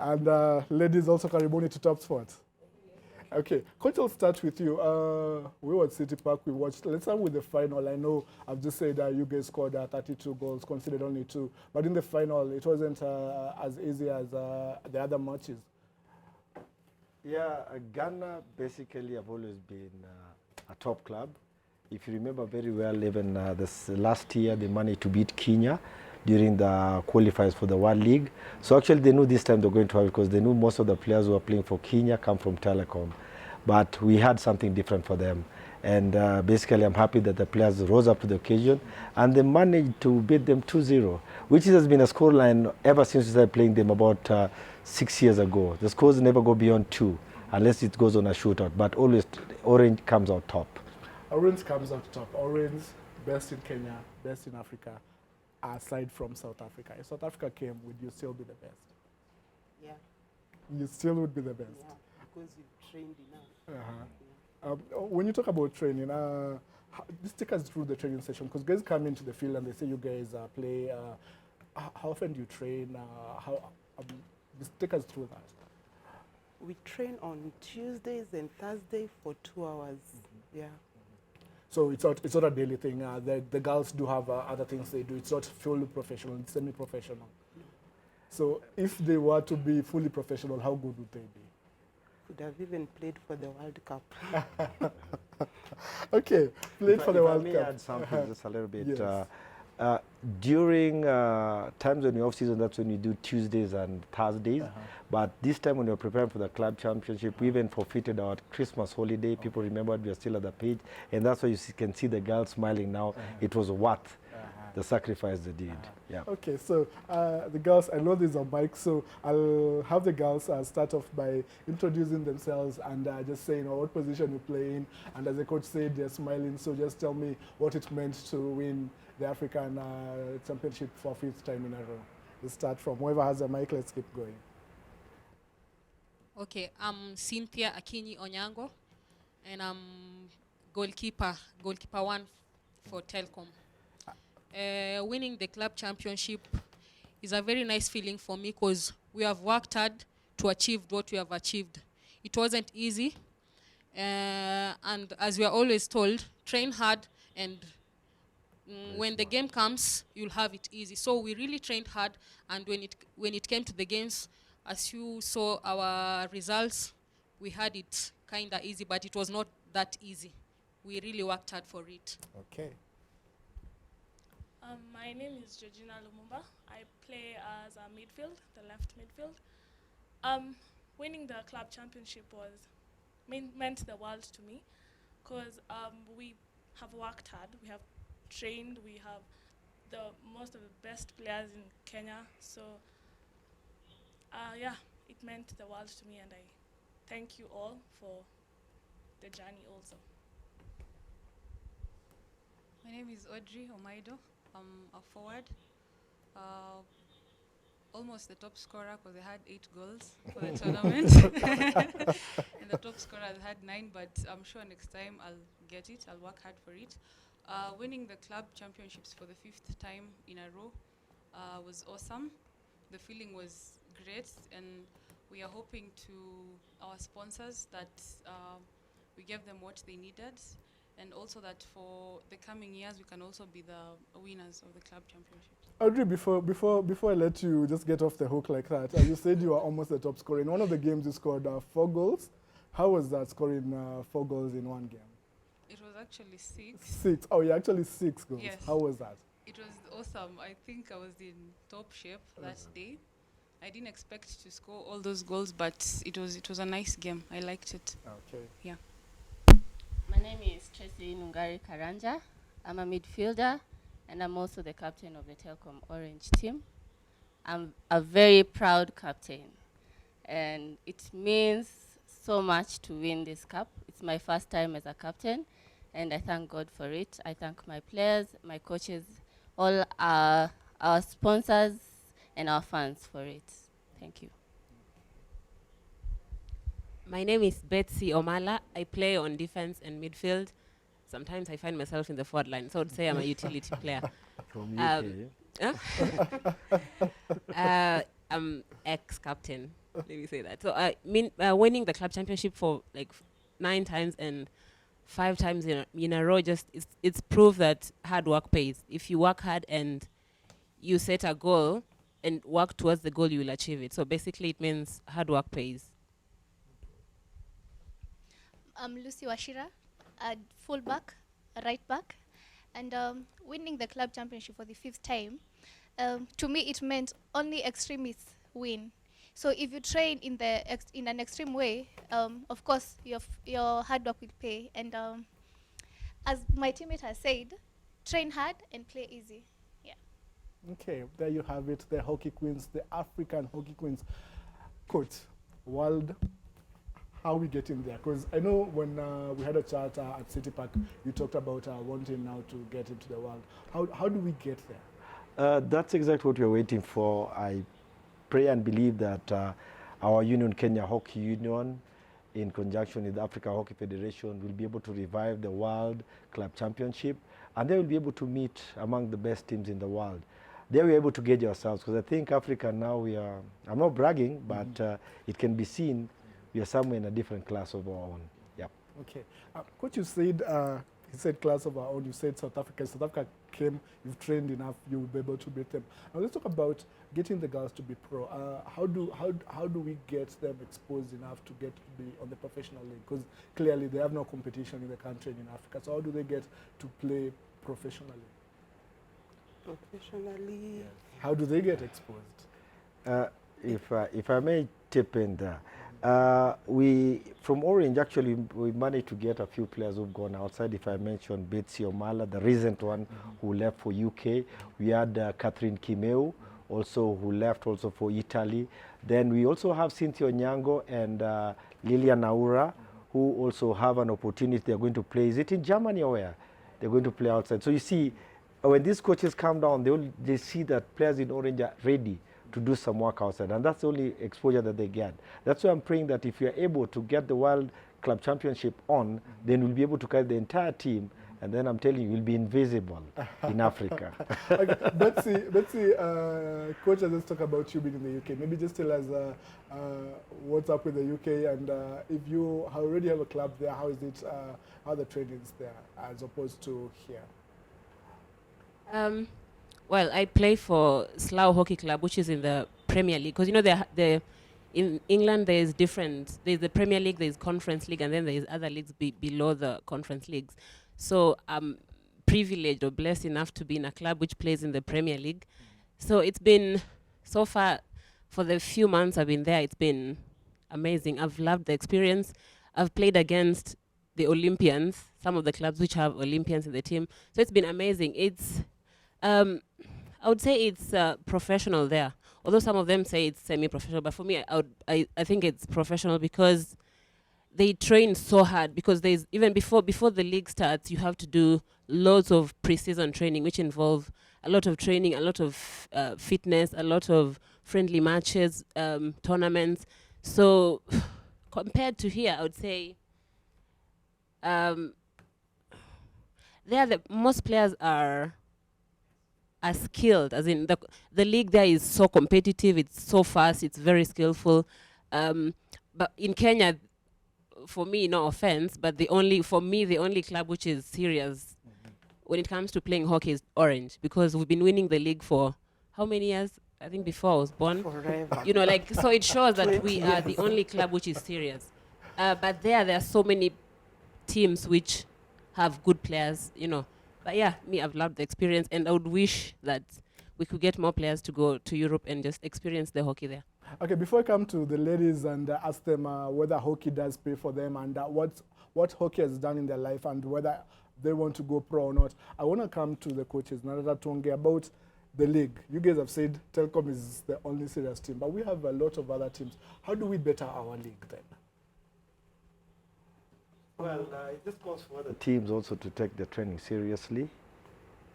And ladies, also karibuni to TopSport. Okay, Coach, I'll start with you. We were at City Park, we watched, let's start with the final. I know I've just said that you guys scored 32 goals, conceded only 2. But in the final, it wasn't as easy as the other matches. Yeah, Ghana basically have always been a top club. If you remember very well, even this last year, they managed to beat Kenya during the qualifiers for the World League. So actually they knew this time they're going to have it because they knew most of the players who are playing for Kenya come from Telkom. But we had something different for them. And basically I'm happy that the players rose up to the occasion and they managed to beat them 2-0, which has been a scoreline ever since we started playing them about 6 years ago. The scores never go beyond 2 unless it goes on a shootout, but always Orange comes out top. Orange comes out top. Orange, best in Kenya, best in Africa, aside from South Africa. If South Africa came, would you still be the best? Yeah. You still would be the best? Yeah, because you've trained enough. When you talk about training, just take us through the training session, because guys come into the field and they say you guys play. How often do you train? Just take us through that. We train on Tuesdays and Thursdays for 2 hours. Yeah. So it's not a daily thing. The girls do have other things they do. It's not fully professional, it's semi-professional. No. So if they were to be fully professional, how good would they be? Could have even played for the World Cup. Okay, played for the World Cup. Let me add something just a little bit. Yes. During times when you're off season, that's when you do Tuesdays and Thursdays. But this time when you're preparing for the club championship, we even forfeited our Christmas holiday. People remembered we are still at the pitch. And that's why you can see the girls smiling now. It was worth the sacrifice they did. Yeah. Okay, so the girls, I know there's a mic, so I'll have the girls start off by introducing themselves and just saying what position you play in. And as the coach said, they're smiling, so just tell me what it meant to win the African Championship for 5th time in a row. We'll start from whoever has a mic, let's keep going. Okay, I'm Cynthia Akinyi Onyango, and I'm goalkeeper 1 for Telkom. Winning the club championship is a very nice feeling for me because we have worked hard to achieve what we have achieved. It wasn't easy, and as we are always told, train hard and when the game comes, you'll have it easy. So we really trained hard, and when it came to the games, as you saw our results, we had it kind of easy, but it was not that easy. We really worked hard for it. Okay. My name is Georgina Lumumba. I play as a midfield, the left midfield. Winning the club championship meant the world to me because we have worked hard, we have trained, we have most of the best players in Kenya. So yeah, it meant the world to me, and I thank you all for the journey also. My name is Audrey Omaido. I'm a forward, almost the top scorer because I had 8 goals for the tournament. And the top scorer had 9, but I'm sure next time I'll get it. I'll work hard for it. Winning the club championships for the 5th time in a row was awesome. The feeling was great, and we are hoping to our sponsors that we gave them what they needed, and also that for the coming years we can also be the winners of the club championships. Audrey, before I let you just get off the hook like that, you said you were almost the top scorer. In one of the games you scored 4 goals. How was that, scoring 4 goals in one game? It was actually 6. 6. Oh, you actually 6 goals. Yes. How was that? It was awesome. I think I was in top shape that day. I didn't expect to score all those goals, but it was a nice game. I liked it. Okay. Yeah. My name is Tracy Nungari Karanja. I'm a midfielder, and I'm also the captain of the Telkom Orange team. I'm a very proud captain, and it means so much to win this cup. It's my first time as a captain, and I thank God for it. I thank my players, my coaches, all our sponsors, and our fans for it. Thank you. My name is Betsy Omala. I play on defense and midfield. Sometimes I find myself in the forward line, so I would say I'm a utility player. From UK, I'm ex-captain Let me say that. So I mean, winning the club championship for like 9 times and 5 times in a row, just it's proof that hard work pays. If you work hard and you set a goal and work towards the goal, you will achieve it. So basically, it means hard work pays. I'm Lucy Washira, a fullback, a right back, and winning the club championship for the 5th time. To me, it meant only extremists win. So if you train in in an extreme way, of course your hard work will pay. And as my teammate has said, train hard and play easy. Yeah. Okay, there you have it, the hockey queens, the African hockey queens. Coach, world, how we get in there? Because I know when we had a chat at City Park, you talked about wanting now to get into the world. How do we get there? That's exactly what we're waiting for. I pray and believe that our union, Kenya Hockey Union, in conjunction with the Africa Hockey Federation, will be able to revive the World Club Championship, and they will be able to meet among the best teams in the world. There we're able to gauge ourselves, because I think Africa now we are, I'm not bragging, but it can be seen we are somewhere in a different class of our own. Yeah. Okay. Coach, you said, he said class of our own, you said South Africa. South Africa came, you've trained enough, you'll be able to beat them. Now let's talk about getting the girls to be pro. How do we get them exposed enough to get to be on the professional league? Because clearly they have no competition in the country and in Africa. So how do they get to play professionally? Professionally. Yes. How do they get exposed? If I may tip in there, we from Orange actually we managed to get a few players who've gone outside. If I mention Betsy Omala, the recent one who left for UK, we had Catherine Kimeu also who left also for Italy. Then we also have Cynthia Onyango and Lilia Naura who also have an opportunity. They're going to play. Is it in Germany or where? They're going to play outside. So you see, when these coaches come down, they see that players in Orange are ready to do some work outside, and that's the only exposure that they get. That's why I'm praying that if you're able to get the World Club Championship on, then we'll be able to carry the entire team, and then I'm telling you, we'll be invisible in Africa. Okay. Betsy, Coach has just talked about you being in the UK. Maybe just tell us what's up with the UK, and if you already have a club there, how is it, how the training is there as opposed to here? Well, I play for Slough Hockey Club, which is in the Premier League. Because, you know, in England, there's the Premier League, there's Conference League, and then there's other leagues below the Conference Leagues. So I'm privileged or blessed enough to be in a club which plays in the Premier League. So it's been, so far, for the few months I've been there, it's been amazing. I've loved the experience. I've played against the Olympians, some of the clubs which have Olympians in the team. So it's been amazing. It's I would say it's professional there. Although some of them say it's semi-professional, but for me, I think it's professional because they train so hard. Because there's even before the league starts, you have to do loads of pre-season training, which involve a lot of training, a lot of fitness, a lot of friendly matches, tournaments. So compared to here, I would say most players are skilled, as in the league there is so competitive, it's so fast, it's very skillful. But in Kenya, for me, no offense, but the only club which is serious when it comes to playing hockey is Orange, because we've been winning the league for how many years? I think before I was born. Forever. You know, like, so it shows that we are the only club which is serious. But there are so many teams which have good players, you know. But yeah, I've loved the experience, and I would wish that we could get more players to go to Europe and just experience the hockey there. Okay, before I come to the ladies and ask them whether hockey does pay for them and what hockey has done in their life and whether they want to go pro or not, I want to come to the coaches, Narada Tonge, about the league. You guys have said Telkom is the only serious team, but we have a lot of other teams. How do we better our league then? Well, it just calls for the teams also to take their training seriously.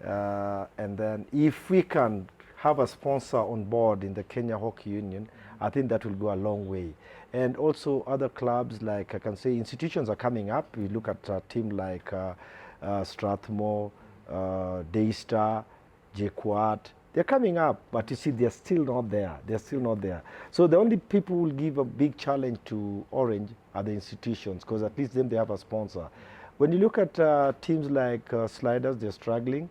And then if we can have a sponsor on board in the Kenya Hockey Union, I think that will go a long way. And also other clubs, like I can say institutions are coming up. We look at a team like Strathmore, Daystar, JKUAT, they're coming up, but you see, they're still not there. They're still not there. So the only people who will give a big challenge to Orange are the institutions, because at least then they have a sponsor. When you look at teams like Sliders, they're struggling.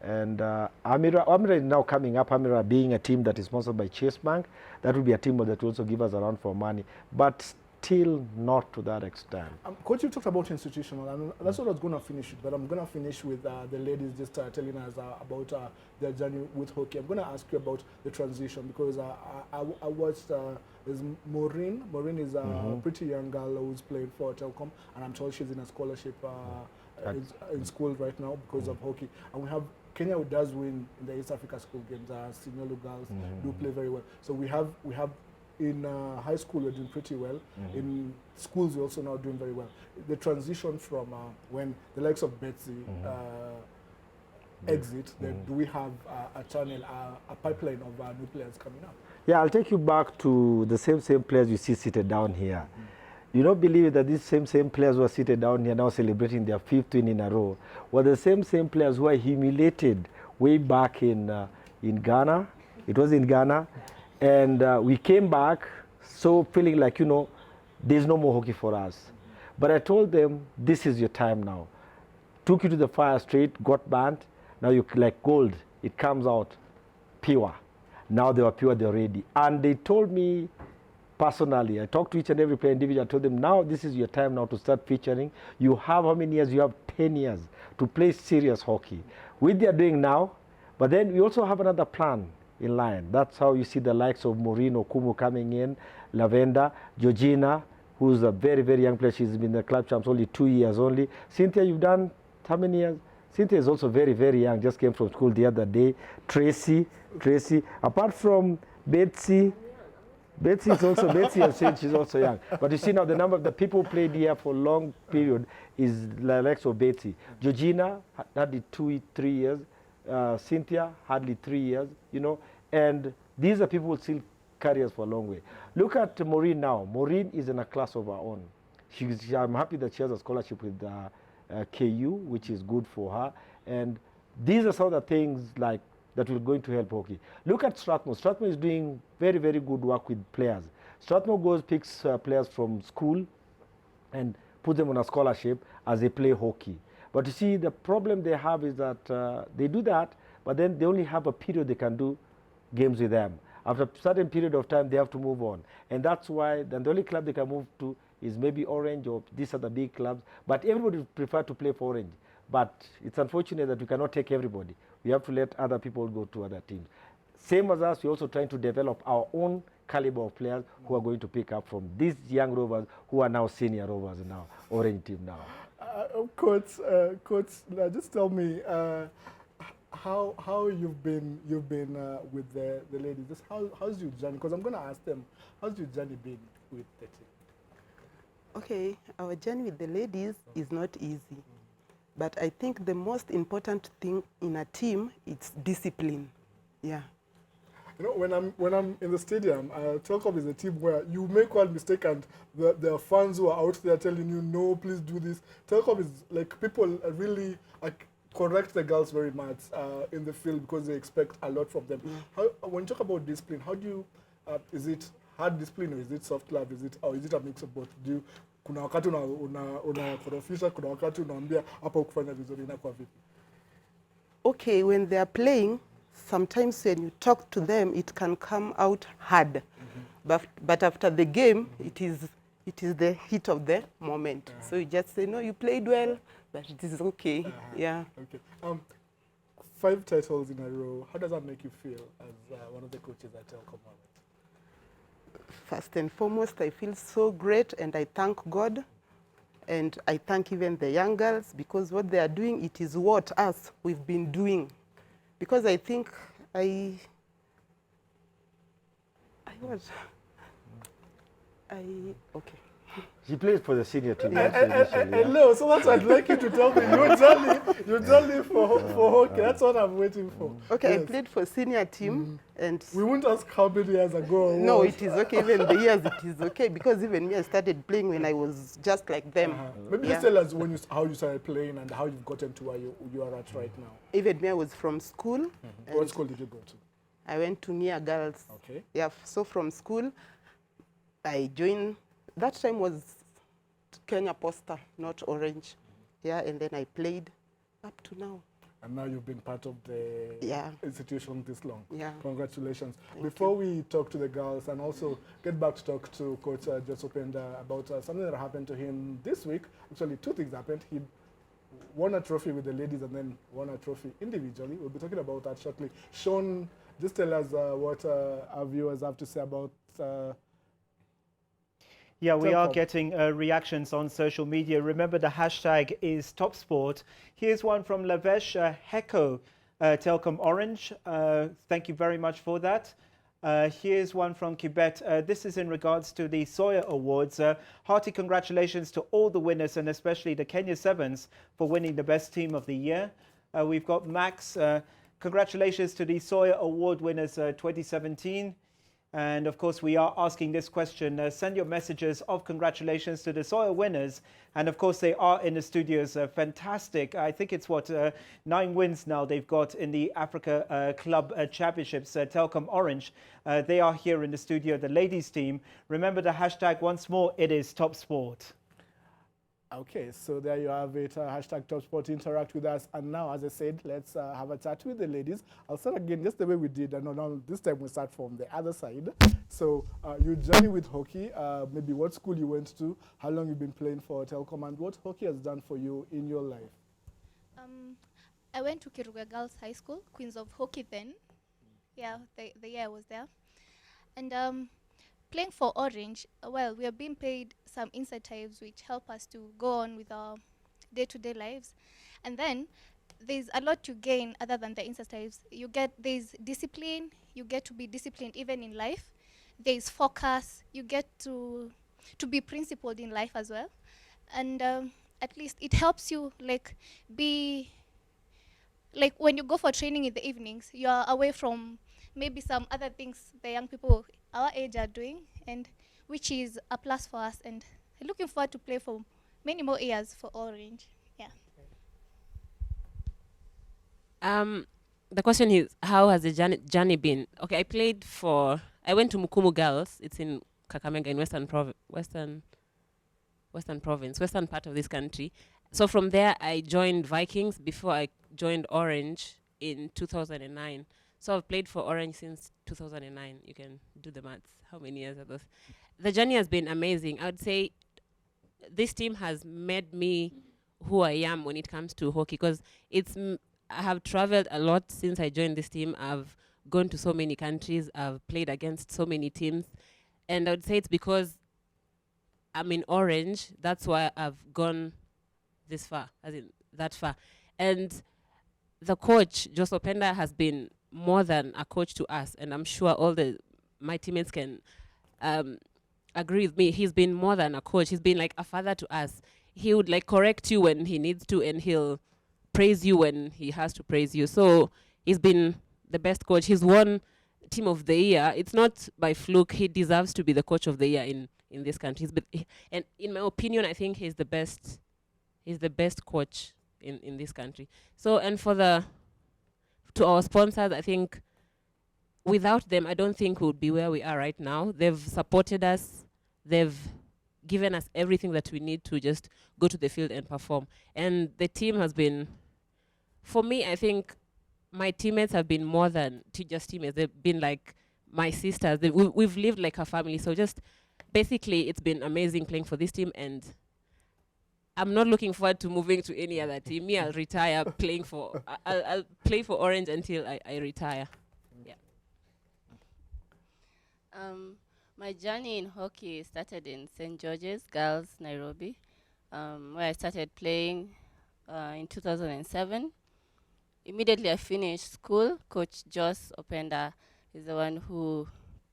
And Amira is now coming up, Amira being a team that is sponsored by Chase Bank. That will be a team that will also give us a run for money, but still not to that extent. Coach, you talked about institutional, and that's what I was going to finish with, but I'm going to finish with the ladies just telling us about their journey with hockey. I'm going to ask you about the transition, because I watched there's Maureen. Maureen is a pretty young girl who's playing for Telkom, and I'm told she's in a scholarship in school right now because of hockey. And we have Kenya, who does win in the East Africa School Games. Senior girls do play very well. So we have in high school we're doing pretty well. In schools we're also now doing very well. The transition from when the likes of Betsy exit, then do we have a channel, a pipeline of new players coming up? Yeah, I'll take you back to the same players you see seated down here. You don't believe that these same players who are seated down here now celebrating their 5th win in a row were the same players who are humiliated way back in Ghana. It was in Ghana. And we came back so feeling like, there's no more hockey for us. But I told them, this is your time now. Took you to the fire straight, got banned. Now you like gold. It comes out pure. Now they were pure, they're ready. And they told me, personally, I talked to each and every player individually. I told them, now this is your time now to start featuring. You have how many years? You have 10 years to play serious hockey. Which they are doing now, but then we also have another plan in line. That's how you see the likes of Maureen Okumu coming in, Lavenda, Georgina, who's a very, very young player. She's been the club champs only 2 years only. Cynthia, you've done how many years? Cynthia is also very, very young, just came from school the other day. Tracy, apart from Betsy is also, Betsy has said she's also young. But you see now the number of the people who played here for a long period is the likes of Betsy. Georgina, hardly 2-3 years. Cynthia, hardly 3 years, And these are people who still carry us for a long way. Look at Maureen now. Maureen is in a class of her own. I'm happy that she has a scholarship with KU, which is good for her. And these are some of the things like that will going to help hockey. Look at Strathmore. Strathmore is doing very, very good work with players. Strathmore picks players from school and put them on a scholarship as they play hockey. But you see, the problem they have is that they do that, but then they only have a period they can do games with them. After a certain period of time, they have to move on. And that's why then the only club they can move to is maybe Orange, or these are the big clubs. But everybody would prefer to play for Orange. But it's unfortunate that we cannot take everybody. We have to let other people go to other teams. Same as us, we're also trying to develop our own caliber of players who are going to pick up from these young Rovers who are now senior Rovers now, Orange team now. Coach, just tell me how you've been with the ladies. Just how's your journey? Because I'm going to ask them, how's your journey been with the team? Okay, our journey with the ladies is not easy. But I think the most important thing in a team is discipline. Yeah. When I'm in the stadium, Telkom is a team where you make one mistake and there are fans who are out there telling you, no, please do this. Telkom is like, people really correct the girls very much in the field because they expect a lot from them. When you talk about discipline, how do you, is it hard discipline or is it soft love? Is it a mix of both? Kuna wakati unakorofisha, kuna wakati unaambia hapa ukufanya vizuri inakuwa vipi? Okay, when they are playing, sometimes when you talk to them, it can come out hard. But after the game, it is the heat of the moment. So you just say, no, you played well, but it is okay. Yeah. Okay. 5 titles in a row. How does that make you feel as one of the coaches at Telkom Orange? First and foremost, I feel so great, and I thank God, and I thank even the young girls, because what they are doing, it is what we've been doing. Because I think okay. She played for the senior team. No, so that's what I'd like you to tell me. You tell me for hockey. That's what I'm waiting for. Okay, Yes. I played for senior team, and We won't ask how many years ago. it no, was. it is okay. Even the years, it is okay, because even me, I started playing when I was just like them. Maybe just tell us how you started playing and how you've gotten to where you are at right now. Even me, I was from school. What and school did you go to? I went to Nia Girls. Okay. Yeah, so from school, I joined, that time was Kenya Posta, not Orange. Yeah, and then I played up to now. And now you've been part of the institution this long. Yeah. Congratulations. Before we talk to the girls and also get back to talk to Coach Jos Openda about something that happened to him this week. Actually, two things happened. He won a trophy with the ladies and then won a trophy individually. We'll be talking about that shortly. Sean, just tell us what our viewers have to say about Yeah, we are Telkom. getting reactions on social media. Remember, the hashtag is TopSport. Here's one from Lavesh Heko, Telkom Orange. Thank you very much for that. Here's one from Quebec. This is in regards to the Sawyer Awards. Hearty congratulations to all the winners, and especially the Kenya Sevens for winning the best team of the year. We've got Max. Congratulations to the Sawyer Award winners 2017. And of course, we are asking this question. Send your messages of congratulations to the Sawyer winners. And of course, they are in the studios. Fantastic. I think it's 9 wins now they've got in the Africa Club Championships. Telkom Orange. They are here in the studio, the ladies team. Remember the hashtag once more, it is TopSport. Okay, so there you have it. Hashtag TopSport, interact with us. And now, as I said, let's have a chat with the ladies. I'll start again just the way we did. And now this time we start from the other side. So you journey with hockey, maybe what school you went to, how long you've been playing for Telkom, and what hockey has done for you in your life. I went to Kiruga Girls High School, Queens of Hockey then. Yeah, the year I was there. And playing for Orange, well, we are being paid some incentives which help us to go on with our day-to-day lives. And then there's a lot to gain other than the incentives. There's discipline, you get to be disciplined even in life. There's focus, you get to be principled in life as well. And at least it helps you be, when you go for training in the evenings, you are away from maybe some other things the young people our age are doing, and which is a plus for us. And looking forward to play for many more years for Orange. Yeah. The question is, how has the journey been? Okay, I went to Mukumu Girls. It's in Kakamega in western province, western part of this country. So from there, I joined Vikings before I joined Orange in 2009. So I've played for Orange since 2009. You can do the maths. How many years are those? The journey has been amazing. I would say this team has made me who I am when it comes to hockey, because I have traveled a lot since I joined this team. I've gone to so many countries. I've played against so many teams. And I would say it's because I'm in Orange. That's why I've gone this far, as in that far. And the coach, Jos Openda, has been more than a coach to us, and I'm sure my teammates can agree with me. He's been more than a coach. He's been like a father to us. He would correct you when he needs to, and he'll praise you when he has to praise you. So he's been the best coach. He's won Team of the Year. It's not by fluke. He deserves to be the coach of the year in this country. And in my opinion, I think he's the best. He's the best coach in this country. So, and to our sponsors, I think without them, I don't think we would be where we are right now. They've supported us. They've given us everything that we need to just go to the field and perform. And the team has been, for me, I think my teammates have been more than just teammates. They've been like my sisters. We've lived like a family. So just basically, it's been amazing playing for this team, and I'm not looking forward to moving to any other team. Me, I'll retire playing for. I'll play for Orange until I retire. Yeah. My journey in hockey started in St. George's Girls, Nairobi, where I started playing in 2007. Immediately I finished school, Coach Jos Openda is the one who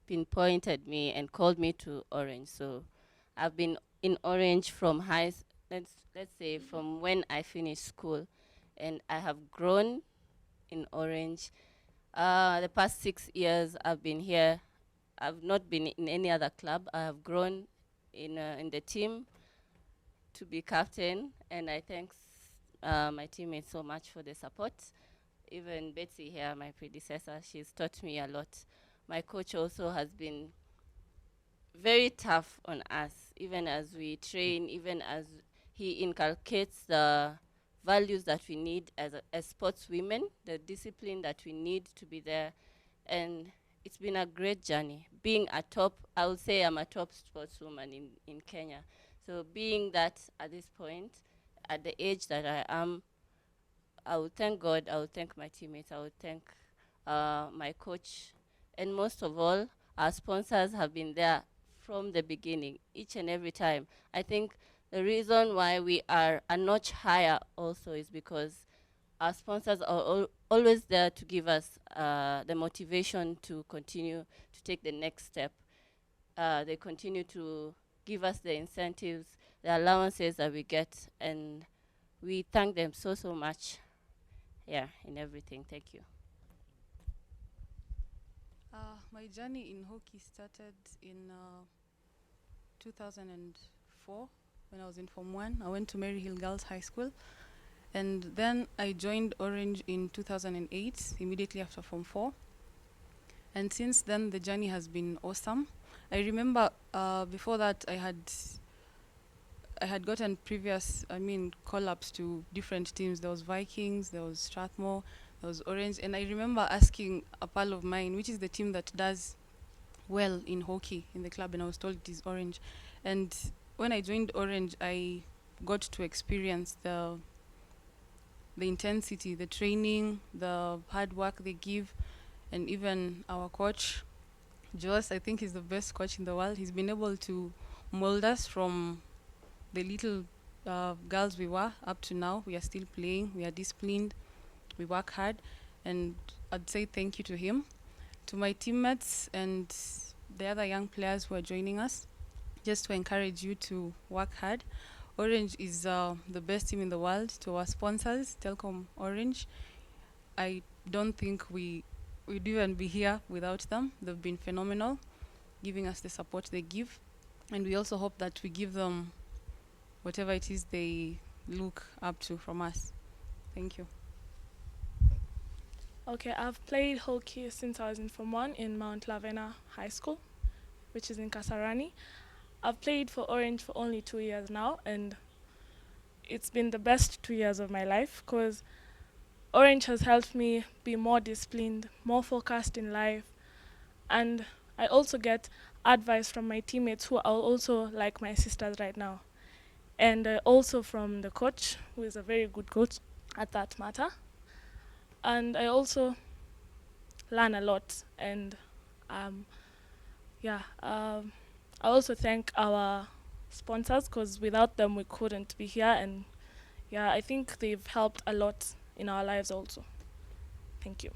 pinpointed me and called me to Orange. So I've been in Orange from let's say from when I finished school, and I have grown in Orange. The past 6 years I've been here. I've not been in any other club. I have grown in the team to be captain, and I thank my teammates so much for the support. Even Betsy here, my predecessor, she's taught me a lot. My coach also has been very tough on us, even as we train, even as he inculcates the values that we need as sportswomen, the discipline that we need to be there. And it's been a great journey. Being a top, I would say I'm a top sportswoman in Kenya. So being that at this point, at the age that I am, I would thank God, I would thank my teammates, I would thank my coach, and most of all, our sponsors have been there from the beginning, each and every time. I think the reason why we are a notch higher also is because our sponsors are always there to give us the motivation to continue to take the next step. They continue to give us the incentives, the allowances that we get, and we thank them so, so much. Yeah, in everything. Thank you. My journey in hockey started in 2004 when I was in Form 1. I went to Maryhill Girls High School, and then I joined Orange in 2008, immediately after Form 4. And since then, the journey has been awesome. I remember before that, I had gotten previous, call-ups to different teams. There was Vikings, there was Strathmore, there was Orange, and I remember asking a pal of mine, which is the team that does well in hockey in the club, and I was told it is Orange. And when I joined Orange, I got to experience the intensity, the training, the hard work they give, and even our coach, Jos, I think he's the best coach in the world. He's been able to mold us from the little girls we were up to now. We are still playing, we are disciplined, we work hard, and I'd say thank you to him. To my teammates and the other young players who are joining us, just to encourage you to work hard. Orange is the best team in the world. To our sponsors, Telkom Orange, I don't think we'd even be here without them. They've been phenomenal, giving us the support they give, and we also hope that we give them whatever it is they look up to from us. Thank you. Okay, I've played hockey since I was in Form 1 in Mount Lavena High School, which is in Kasarani. I've played for Orange for only 2 years now, and it's been the best 2 years of my life because Orange has helped me be more disciplined, more focused in life, and I also get advice from my teammates who are also like my sisters right now, and also from the coach, who is a very good coach at that matter. And I also learn a lot, and I also thank our sponsors because without them we couldn't be here, and I think they've helped a lot in our lives also. Thank you.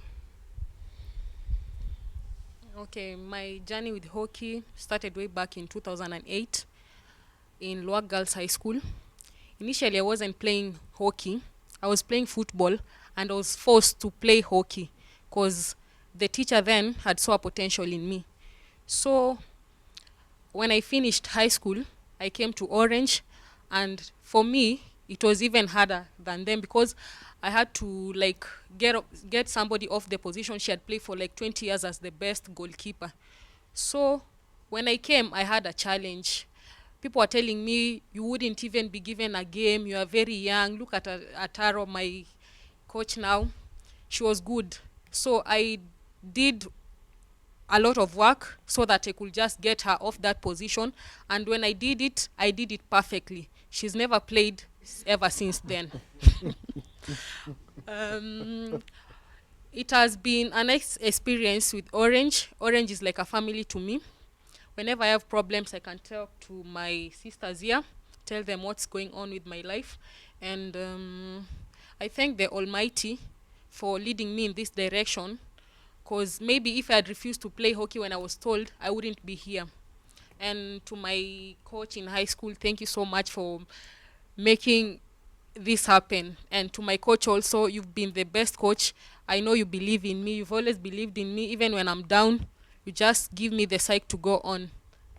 Okay, my journey with hockey started way back in 2008 in Lower Girls High School. Initially, I wasn't playing hockey. I was playing football, and I was forced to play hockey because the teacher then had saw a potential in me. So when I finished high school, I came to Orange, and for me, it was even harder than them because I had to get somebody off the position she had played for 20 years as the best goalkeeper. So when I came, I had a challenge. People were telling me, you wouldn't even be given a game, you are very young. Look at Ataro, my coach now. She was good. So I did a lot of work so that I could just get her off that position. And when I did it perfectly. She's never played ever since then. It has been a nice experience with Orange. Orange is like a family to me. Whenever I have problems, I can talk to my sisters here, tell them what's going on with my life. And I thank the Almighty for leading me in this direction, because maybe if I had refused to play hockey when I was told, I wouldn't be here. And to my coach in high school, thank you so much for making this happen. And to my coach also, you've been the best coach. I know you believe in me. You've always believed in me, even when I'm down. You just give me the psych to go on.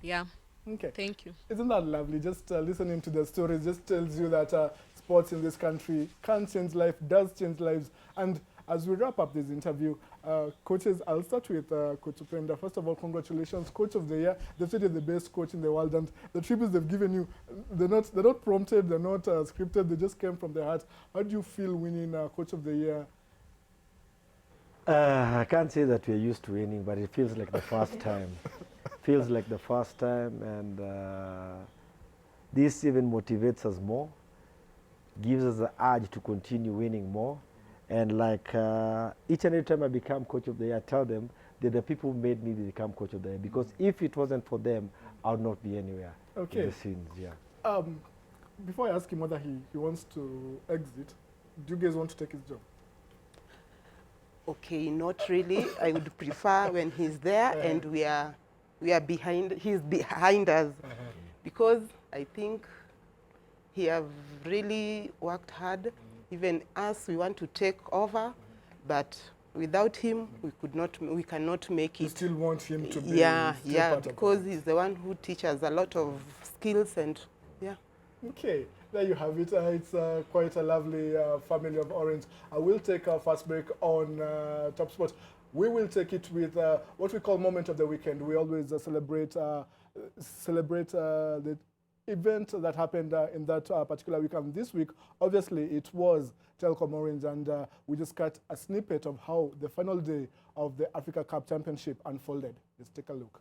Yeah. Okay. Thank you. Isn't that lovely? Just listening to the stories just tells you that sports in this country can change life, does change lives. And as we wrap up this interview, coaches, I'll start with Coach Openda. First of all, congratulations, Coach of the Year. They've said you're the best coach in the world, and the tributes they've given you, they're not prompted, they're not scripted, they just came from the heart. How do you feel winning Coach of the Year? I can't say that we're used to winning, but it feels like the first time. Feels like the first time, and this even motivates us more, gives us the urge to continue winning more. And like each and every time I become Coach of the Year, I tell them they're the people who made me become Coach of the Year, because if it wasn't for them, I would not be anywhere in the scenes. Yeah. Before I ask him whether he wants to exit, do you guys want to take his job? Okay, not really. I would prefer when he's there and we are behind, he's behind us, because I think he have really worked hard. Even us, we want to take over, but without him, we cannot make it. You still want him to be because he's the one who teaches a lot of skills, and Okay, there you have it. It's quite a lovely family of Orange. I will take our first break on TopSport. We will take it with what we call Moment of the Weekend. We always celebrate the event that happened in that particular week. And this week, obviously, it was Telkom Orange, and we just got a snippet of how the final day of the Africa Cup Championship unfolded. Let's take a look.